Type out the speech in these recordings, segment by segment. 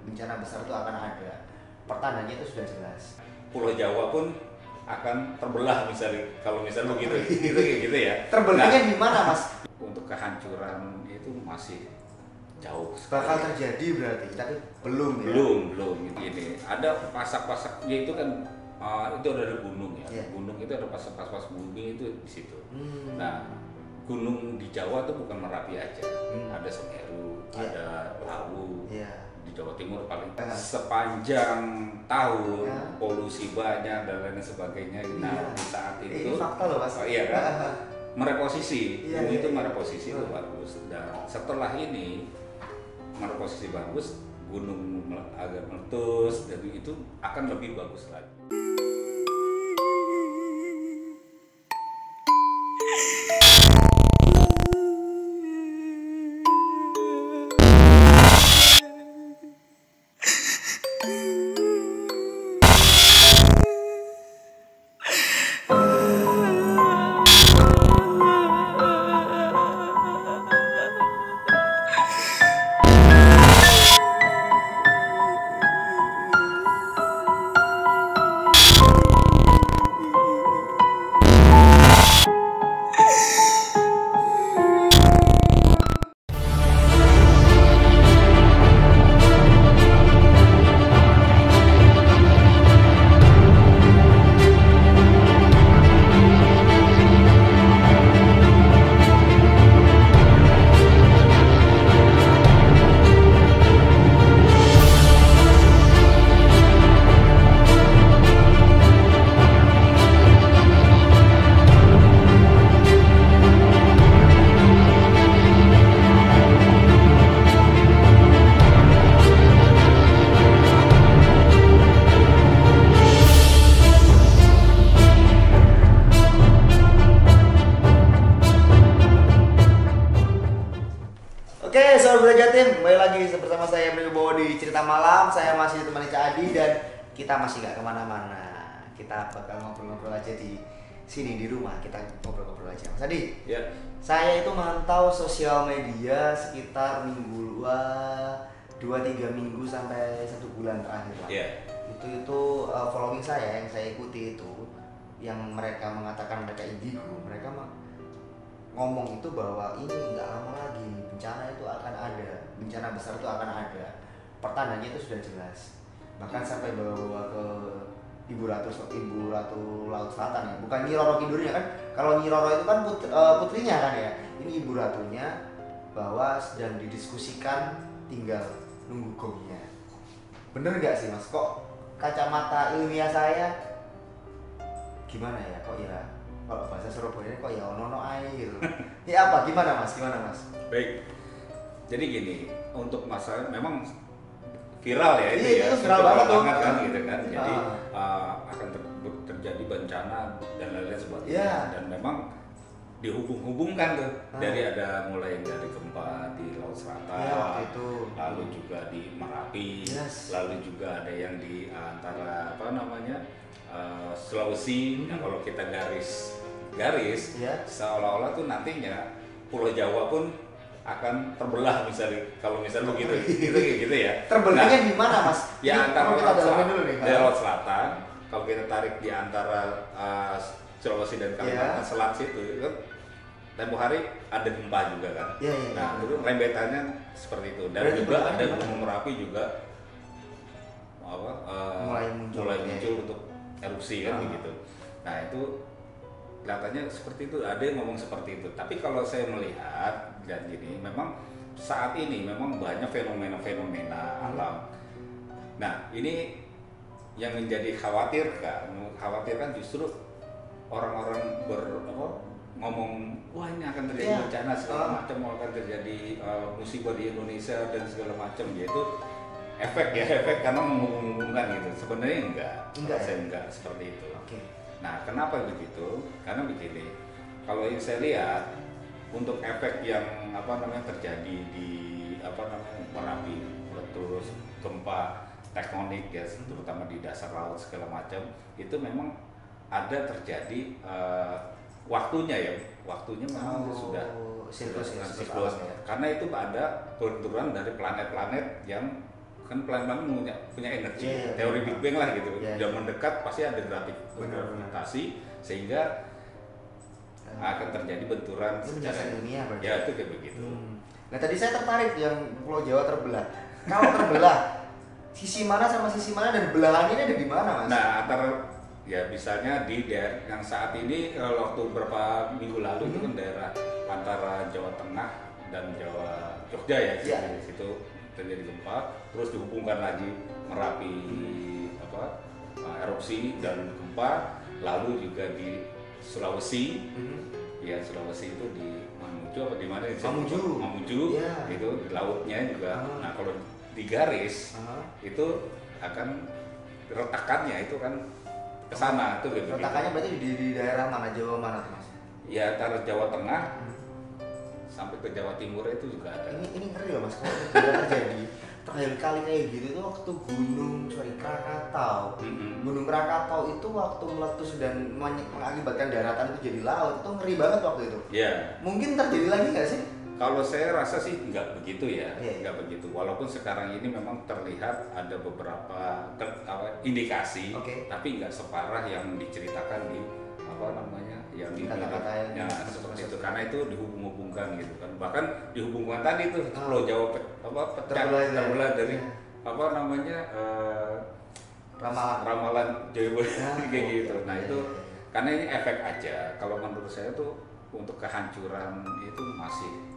bencana besar itu akan ada. Pertandanya itu sudah jelas. Pulau Jawa pun akan terbelah misalnya, kalau misalnya begitu, gitu ya. Terbelahnya Nah, di mana, Mas? untuk kehancuran itu masih jauh. Bakal terjadi berarti, tapi belum ya. Belum gini. Ada pasak-pasaknya itu kan, itu ada gunung ya. Yeah. Gunung itu ada pasak-pasak bumi itu di situ. Hmm. Nah, gunung di Jawa tuh bukan Merapi aja. Ada Semeru, Yeah. ada Lawu. Yeah. Di Jawa Timur paling sepanjang tahun Ya. polusi banyak dan lain sebagainya. Nah, di saat itu Ini fakta loh, Mas. oh, iya kan? Mereposisi, Iya, itu iya. mereposisi itu bagus. Dan setelah ini mereposisi bagus, gunung agak meletus, dan itu akan lebih bagus lagi. Oke, Sobat Belajar Jatim, kembali lagi bersama saya Bowo di Cerita Malam. Saya masih ditemani Cak Adi dan kita masih nggak kemana-mana. Kita bakal ngobrol-ngobrol aja di sini di rumah. Kita ngobrol-ngobrol aja. Mas Adi, Ya, saya itu mantau sosial media sekitar 2-3 minggu sampai 1 bulan terakhir lah. ya. Itu following saya yang saya ikuti itu, yang mereka mengatakan mereka indigo, mereka ngomong itu bahwa ini nggak lama lagi bencana itu akan ada, bencana besar itu akan ada. Pertandanya itu sudah jelas. Bahkan sampai bawa ke Ibu Ratu Laut Selatan ya, bukan Nyi Roro Kidulnya kan. Kalau Nyi Roro itu kan putrinya kan ya. Ini Ibu Ratunya, bahwa sedang didiskusikan, tinggal nunggu gongnya. Bener nggak sih Mas? Kok kacamata ilmiah saya gimana ya? Kok ya kalau bahasa Surabaya kok ya ono ae gitu. Ini apa? Gimana Mas? Baik. Jadi gini, untuk masalah memang viral ya itu Iya, ya. itu viral banget tuh. Kan gitu kan. Jadi akan terjadi bencana dan lain-lain sebagainya. Iya. Dan memang dihubung-hubungkan tuh dari mulai dari gempa di Laut Selatan, Iya, waktu itu. lalu juga di Merapi, Yes. lalu juga ada yang di antara Sulawesi. Nah, kalau kita garis Iya. seolah-olah tuh nantinya Pulau Jawa pun akan terbelah misalnya, kalau misalnya begitu, gitu ya. Terbelahnya Nah, di mana Mas? di antara Kalau kita dalamin dulu nih. Laut Selatan, kalau kita tarik di antara Sulawesi dan Kalimantan Iya. Selatan situ, itu tempo hari ada gempa juga kan. Iya, iya, Nah, iya. itu rembetannya seperti itu. Dan Berarti juga berbahaya ada banget. Gunung Merapi juga Mulai muncul untuk erupsi kan begitu. Nah, itu kelihatannya seperti itu, ada yang ngomong seperti itu. Tapi kalau saya melihat dan gini, memang saat ini memang banyak fenomena-fenomena alam. Nah, ini yang menjadi khawatirkan justru orang-orang ngomong, wah ini akan terjadi Iya. bencana segala macam, akan terjadi musibah di Indonesia dan segala macam, yaitu efek karena menghubung-hubungkan gitu. Sebenarnya enggak saya enggak seperti itu. Oke. Nah, kenapa begitu? Karena begini, kalau yang saya lihat untuk efek yang terjadi di Merapi, terus gempa tektonik ya, terutama di dasar laut segala macam, itu memang ada terjadi waktunya memang sudah siklus ya. karena itu ada benturan dari planet-planet yang kan pelan-pelan punya energi, Iya, teori iya. Big Bang lah gitu. Iya, Jam iya. mendekat pasti ada Benar. gravitasi sehingga akan terjadi benturan Itu penjelasan ilmiah berarti. ya itu kayak begitu. Nah tadi saya tertarik yang Pulau Jawa terbelah. Kalau terbelah, sisi mana sama sisi mana dan belahannya ini ada di mana, Mas? Nah, antara ya misalnya di daerah yang saat ini waktu beberapa minggu lalu itu kan daerah antara Jawa Tengah dan Jawa Jogja ya, Iya. di situ terjadi gempa, terus dihubungkan lagi Merapi erupsi dan gempa, lalu juga di Sulawesi. Ya Sulawesi itu di Mamuju apa di mana? Mamuju, Iya. itu di lautnya juga. Nah kalau di garis itu akan retakannya itu kan ke sana tuh gitu. Retakannya berarti di daerah mana, Jawa mana tuh, Mas? Ya antara Jawa Tengah sampai ke Jawa Timur itu juga ada. Ini ngeri loh, Mas, kalau benar terjadi terakhir kali kayak gitu tuh waktu Krakatau. Gunung Krakatau itu waktu meletus dan mengakibatkan daratan itu jadi laut, itu ngeri banget waktu itu. Ya. Mungkin terjadi lagi nggak sih? Kalau saya rasa sih nggak begitu ya, Iya. nggak begitu. Walaupun sekarang ini memang terlihat ada beberapa indikasi, tapi nggak separah yang diceritakan di yang di kata-katanya seperti itu. Karena itu dihubung-hubungkan gitu kan. Bahkan dihubungkan tadi tuh Pulau Jawa terbelah dari ramalan Jawa kayak gitu. Nah itu karena ini efek aja. Kalau menurut saya tuh untuk kehancuran itu masih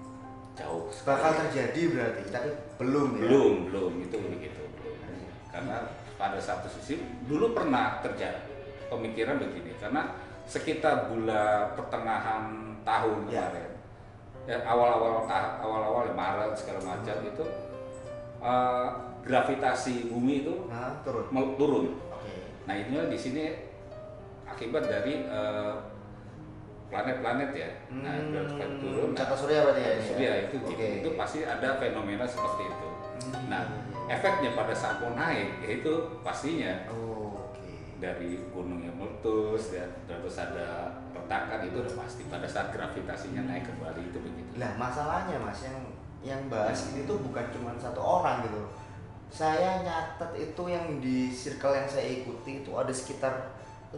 jauh bakal terjadi berarti, tapi belum ya? Belum itu begitu belum. Karena pada satu sisi dulu pernah terjadi pemikiran begini, karena sekitar bulan pertengahan tahun kemarin, awal-awal Maret segala macam itu gravitasi bumi itu turun. Nah ini di sini akibat dari planet-planet ya. Nah, turun. Tata surya berarti ya? Surya itu pasti ada fenomena seperti itu. Nah, efeknya pada saat mau naik yaitu pastinya dari gunung yang meletus ya, terus ada retakan, itu udah pasti pada saat gravitasinya naik kembali itu begitu. Lah masalahnya, Mas, yang bahas ini tuh bukan cuma satu orang gitu. Saya nyatet itu yang di circle yang saya ikuti itu ada sekitar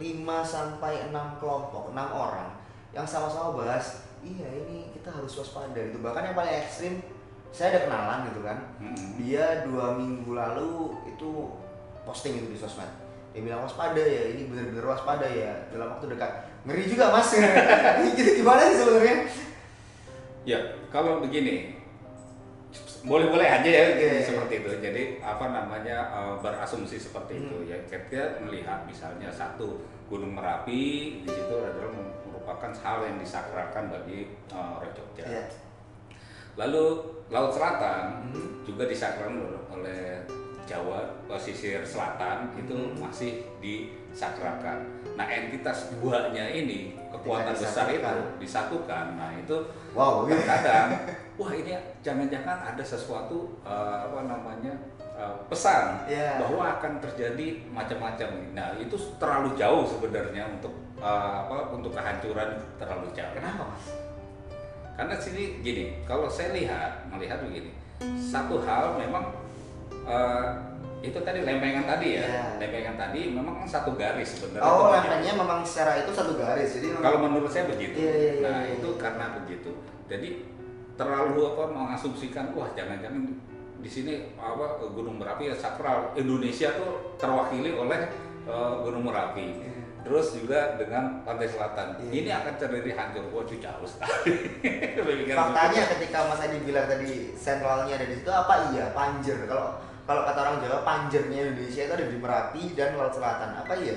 5 sampai 6 kelompok, 6 orang yang sama-sama bahas, iya ini kita harus waspada gitu. Bahkan yang paling ekstrim, saya ada kenalan gitu kan, dia 2 minggu lalu itu posting itu di sosmed, dia bilang waspada ya, ini bener-bener waspada ya dalam waktu dekat. Ngeri juga, Mas. Gitu gimana sih sebenarnya? Ya kalau begini, boleh-boleh aja ya seperti itu. Jadi berasumsi seperti itu ya. Ketika melihat misalnya satu Gunung Merapi, di situ adalah merupakan hal yang disakralkan bagi orang Jogja. Lalu Laut Selatan juga disakralkan oleh Jawa, pesisir selatan itu masih disakralkan. Nah entitas duanya ini, kekuatan besar itu disatukan. Nah itu terkadang wah ini jangan-jangan ada sesuatu pesan bahwa akan terjadi macam-macam. Nah itu terlalu jauh sebenarnya untuk kehancuran terlalu jauh. Kenapa, Mas? Karena sini gini, kalau saya melihat begini, satu hal memang itu tadi lempengan tadi lempengan tadi memang satu garis sebenarnya. Lempengnya memang secara itu satu garis. Jadi kalau menurut saya begitu. Nah itu karena begitu. Jadi terlalu mengasumsikan wah jangan-jangan di sini Gunung Merapi ya sakral. Indonesia tuh terwakili oleh Gunung Merapi. Terus juga dengan pantai selatan. Ini akan terjadi hancur. Wah jauh sekali. Faktanya ketika Mas Adi bilang tadi sentralnya ada di situ, apa iya Panjer? Kalau kata orang Jawa, panjernya Indonesia itu ada di Merapi dan Laut Selatan. Apa iya?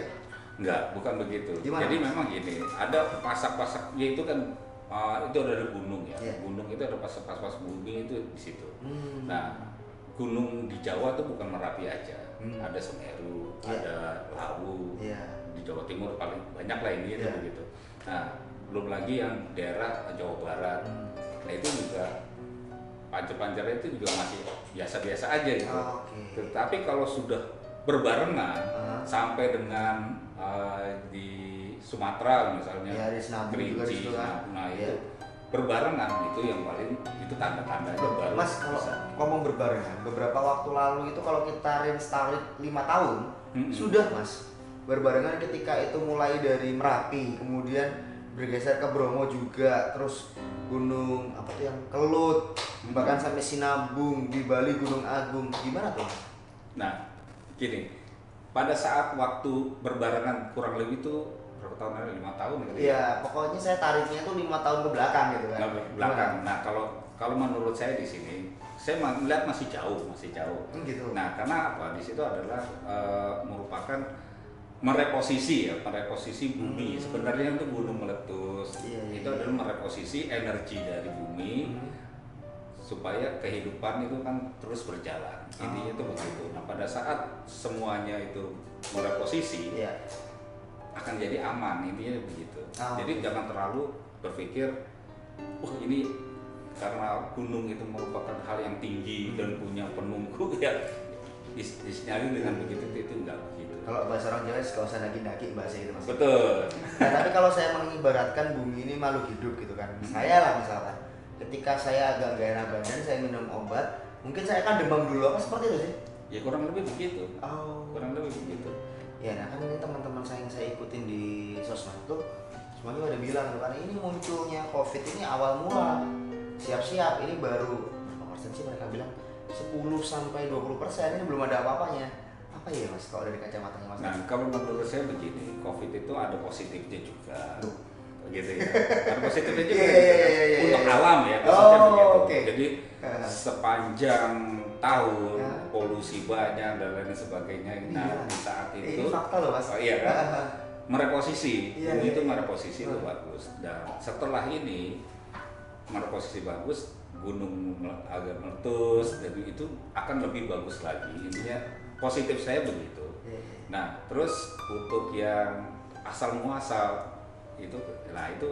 Enggak, bukan begitu. Gimana? Jadi memang gini, ada pasak-pasaknya itu kan itu ada gunung ya. Gunung itu ada pasak-pasak bumi itu di situ. Nah, gunung di Jawa tuh bukan Merapi aja. Ada Semeru, ada Lawu. Di Jawa Timur paling banyak lah ini itu begitu. Nah, belum lagi yang daerah Jawa Barat. Nah, itu juga pancer-pancernya itu juga masih biasa-biasa aja gitu. Tetapi kalau sudah berbarengan sampai dengan di Sumatera misalnya, di Senabu Kerinci, juga di situ kan. nah itu berbarengan itu yang paling itu tanda-tandanya baru Mas, kalau bisa. ngomong berbarengan, beberapa waktu lalu itu kalau kita range tarik 5 tahun, sudah Mas. Berbarengan ketika itu mulai dari Merapi, kemudian bergeser ke Bromo juga, terus gunung apa tuh yang Kelut, bahkan sampai Sinabung, di Bali Gunung Agung. Gimana tuh, Mas? Nah, gini, pada saat waktu berbarengan kurang lebih itu berapa tahun ada 5 tahun gitu ya? Iya, pokoknya saya tariknya tuh 5 tahun ke belakang gitu kan. Nah, belakang. Nah, kalau menurut saya di sini, saya melihat masih jauh. Gitu. Nah, karena apa? Di situ adalah merupakan mereposisi bumi. Sebenarnya itu gunung meletus. Iya. Itu adalah mereposisi energi dari bumi supaya kehidupan itu kan terus berjalan. Intinya itu begitu. Nah, pada saat semuanya itu mereposisi, Iya. akan jadi aman, intinya begitu. Oh. Jadi jangan terlalu berpikir, ini karena gunung itu merupakan hal yang tinggi dan punya penunggu ya disinyalir dengan begitu itu enggak begitu. Kalau bahasa orang Jawa gak usah nagi-nagi bahasa itu Mas. Betul. Nah, tapi kalau saya mengibaratkan bumi ini makhluk hidup gitu kan. Saya lah misalkan, ketika saya agak gak enak badan, saya minum obat, mungkin saya akan demam dulu, apa seperti itu sih? Ya kurang lebih begitu. Oh. Kurang lebih begitu. Ya, nah kan ini teman-teman saya yang saya ikutin di sosmed tuh semuanya udah bilang tuh kan ini munculnya COVID ini awal mula. Siap-siap, ini baru berapa persen sih mereka bilang 10-20%, ini belum ada apa-apanya. Apa ya Mas kalau dari kacamatanya Mas? Nah, kalau menurut saya begini, COVID itu ada positifnya juga. Tuh. Gitu ya. Ada positifnya juga Iya. untuk alam ya, maksudnya begitu. Oke. Jadi sepanjang tahun polusi banyak dan lain sebagainya. Nah, di saat itu ini fakta loh Mas. Oh, iya kan? Mereposisi, Iya, bumi itu iya. mereposisi itu bagus. Dan setelah ini mereposisi bagus, gunung agak meletus, dan itu akan lebih bagus lagi. Intinya positif saya begitu. Nah, terus untuk yang asal muasal itu, nah itu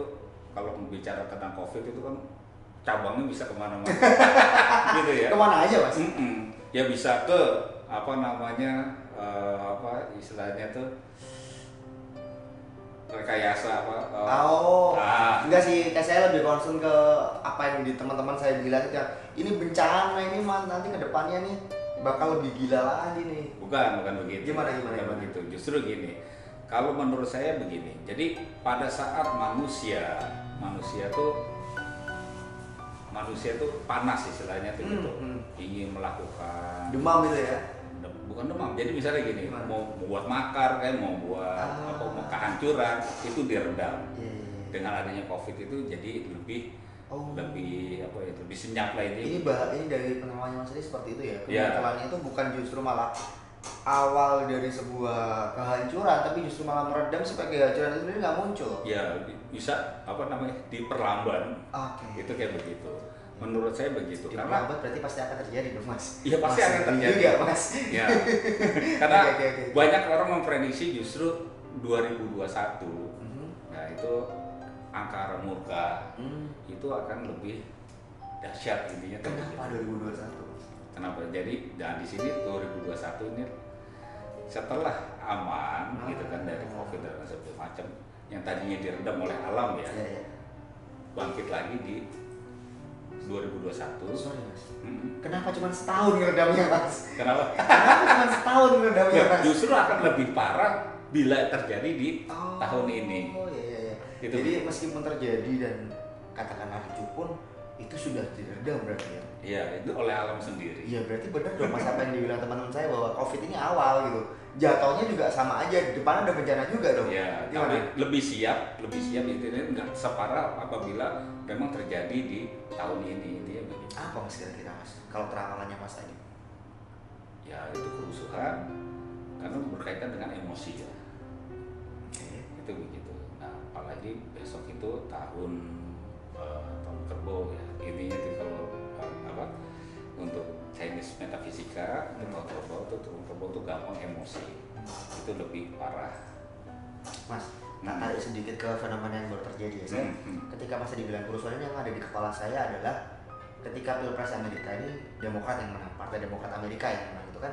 kalau bicara tentang COVID itu kan cabangnya bisa kemana-mana, gitu ya. Kemana aja Mas? Ya bisa ke apa namanya istilahnya tuh rekayasa apa? Enggak sih, kayak saya lebih concern ke apa yang di teman-teman saya bilang itu ini bencana ini man nanti kedepannya nih bakal lebih gila lagi nih. Bukan begitu. Gimana? Begitu. Justru gini. Kalau menurut saya begini. Jadi pada saat manusia tuh panas istilahnya tuh gitu. Ingin melakukan demam gitu ya. Bukan demam. Jadi misalnya gini, Gimana? mau buat makar kayak mau buat mau kehancuran itu diredam. Dengan adanya COVID itu jadi lebih lebih senyap lah ini. Ini dari pengalaman Mas Adi seperti itu ya. Iya. Kemunculannya itu bukan justru malah awal dari sebuah kehancuran, tapi justru malah meredam supaya kehancuran itu sendiri nggak muncul. Ya bisa diperlambat. Oke. Itu kayak begitu. Menurut saya begitu. Karena berarti pasti akan terjadi dong Mas. Iya pasti akan terjadi. Iya Mas. Ya. Karena Oke. banyak orang memprediksi justru 2021. Nah itu angka murka itu akan lebih dahsyat intinya. Kenapa 2021? Kenapa? Jadi di sini 2021 ini setelah aman gitu kan dari COVID dan segala macam yang tadinya diredam oleh alam ya, bangkit lagi di 2021. Sorry Mas. Kenapa cuma setahun ngeredamnya Mas? Kenapa? Kenapa cuma setahun ngeredamnya Mas? Justru akan lebih parah bila terjadi di tahun ini. Iya. Gitu. Jadi meskipun terjadi dan katakanlah ricuh pun itu sudah diredam berarti ya. Iya, itu oleh alam sendiri. Iya, berarti benar dong Mas apa yang dibilang teman-teman saya bahwa COVID ini awal gitu. Jatuhnya juga sama aja, di depan ada bencana juga dong. Iya, Gimana? tapi lebih siap intinya nggak separah apabila memang terjadi di tahun ini intinya begitu. Apa Mas kira-kira Mas? Kalau terangannya Mas tadi? Ya itu kerusuhan karena berkaitan dengan emosi ya. Itu begitu. Nah, apalagi besok itu tahun kerbau ya. Intinya itu kalau untuk Chinese metafisika tahun kerbau itu gampang emosi. Itu lebih parah. Mas, tarik sedikit ke fenomena yang baru terjadi ya. Saya ketika masih dibilang kerusuhan ini yang ada di kepala saya adalah ketika Pilpres Amerika ini Demokrat yang menang, Partai Demokrat Amerika yang menang itu kan.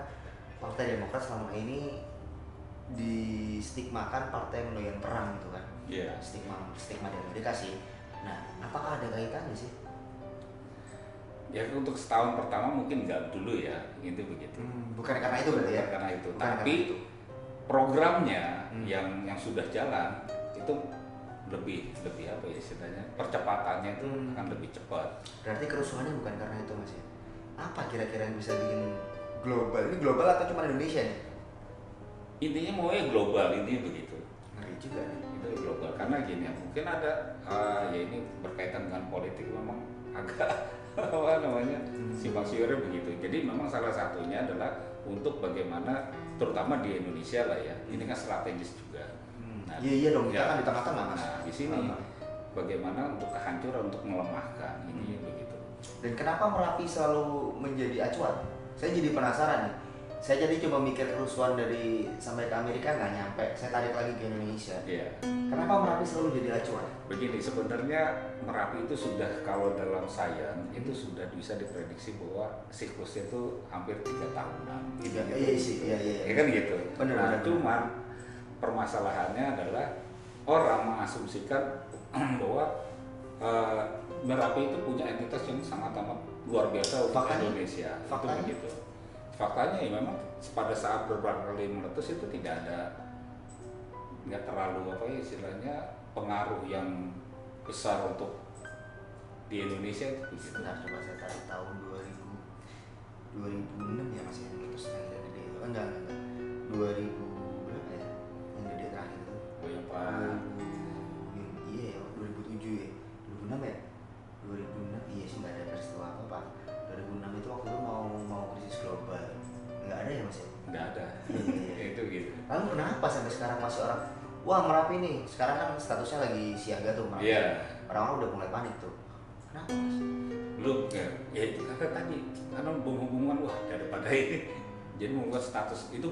Partai Demokrat selama ini distigmakan partai mendoyan perang gitu kan. Iya. Stigma di Amerika sih. Nah, apakah ada kaitannya sih? Ya untuk setahun pertama mungkin nggak dulu ya, gitu begitu. Bukan karena itu berarti ya? Bukan karena itu, Bukan tapi karena itu. programnya yang sudah jalan itu lebih apa ya istilahnya, percepatannya itu akan lebih cepat. Berarti kerusuhannya bukan karena itu Mas ya? Apa kira-kira yang bisa bikin global? Ini global atau cuma Indonesia nih? Intinya mau ya global, intinya begitu. Ngeri juga nih. Itu global karena gini ya, mungkin ada ya ini berkaitan dengan politik memang agak apa namanya simpang siurnya begitu. Jadi memang salah satunya adalah untuk bagaimana terutama di Indonesia lah ya, ini kan strategis juga. Nah, Iya dong, kita kan di tengah-tengah Mas. Nah, di sini bagaimana untuk kehancuran, untuk melemahkan ini begitu. Dan kenapa Merapi selalu menjadi acuan? Saya jadi penasaran nih. Saya jadi coba mikir kerusuhan dari sampai ke Amerika nggak nyampe. Saya tarik lagi ke Indonesia. Iya. Kenapa Merapi selalu jadi acuan? Begini, sebenarnya Merapi itu sudah kalau dalam sains itu sudah bisa diprediksi bahwa siklusnya itu hampir 3 tahunan. Gitu. Iya sih, iya. Ya kan gitu. Benar. Cuman permasalahannya adalah orang mengasumsikan bahwa Merapi itu punya entitas yang sangat amat luar biasa untuk Indonesia. Faktanya? Itu begitu. Faktanya ya memang pada saat beberapa kali meletus itu nggak terlalu apa ya istilahnya pengaruh yang besar untuk di Indonesia itu begitu. Sebentar, coba saya tarik tahun 2006 ya Mas ya, meletus yang gede itu. Enggak. 2000 berapa ya? Yang gede terakhir itu. Oh ya Pak. Iya ya, 2007 ya. 2006 ya? 2006 iya sih nggak ada peristiwa apa-apa. 2006 itu waktu itu mau krisis global. Nggak ada ya Mas ya? Nggak ada. Iya. Itu gitu. Lalu kenapa sampai sekarang masih orang wah Merapi nih, sekarang kan statusnya lagi siaga tuh Merapi. Iya. Orang-orang udah mulai panik tuh. Kenapa Mas? Belum ya itu karena tadi karena hubungan wah daripada ini jadi membuat status itu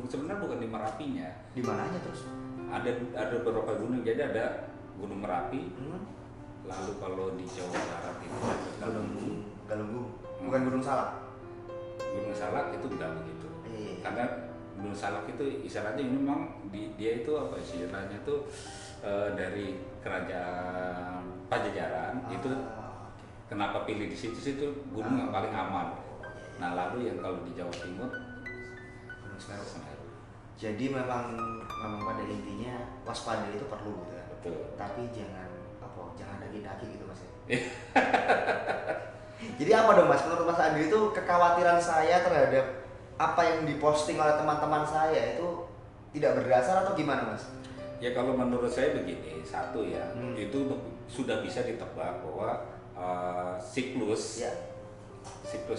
sebenarnya bukan di Merapinya. Di mananya terus? Ada beberapa gunung, jadi ada Gunung Merapi. Lalu kalau di Jawa Barat itu ada Galunggung. Bukan Gunung Salak. Gunung Salak itu enggak begitu. Iya. Karena Gunung Salak itu istilahnya ini memang dia itu apa istilahnya itu dari kerajaan Pajajaran itu kenapa pilih di situ gunung yang paling aman. Nah lalu yang kalau di Jawa Timur Gunung Semeru. Jadi memang pada intinya waspada itu perlu gitu ya. Betul. Tapi jangan daki-daki gitu Mas ya. Jadi apa dong Mas, menurut Mas Andi itu kekhawatiran saya terhadap apa yang diposting oleh teman-teman saya itu tidak berdasar atau gimana Mas? Ya kalau menurut saya begini, satu ya, itu sudah bisa ditebak bahwa siklus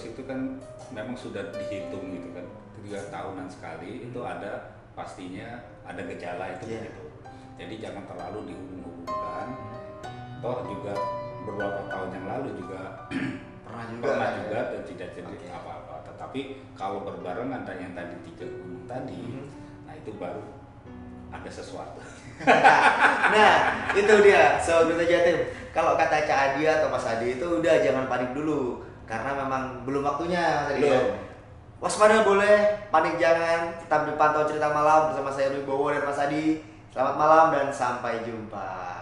itu kan memang sudah dihitung gitu kan, 3 tahunan sekali itu ada pastinya ada gejala itu begitu. Jadi jangan terlalu dihubung-hubungkan. Toh juga beberapa tahun yang lalu juga pernah juga dan tidak jadi apa-apa. Tetapi kalau berbarengan dan yang tadi 3 gunung tadi, nah itu baru ada sesuatu. Nah itu dia Sobat Jatim. Kalau kata Cak Adi atau Mas Adi itu udah jangan panik dulu karena memang belum waktunya Mas Adi. Waspada boleh, panik jangan. Tetap dipantau Cerita Malam bersama saya Rui Bowo dan Mas Adi. Selamat malam dan sampai jumpa.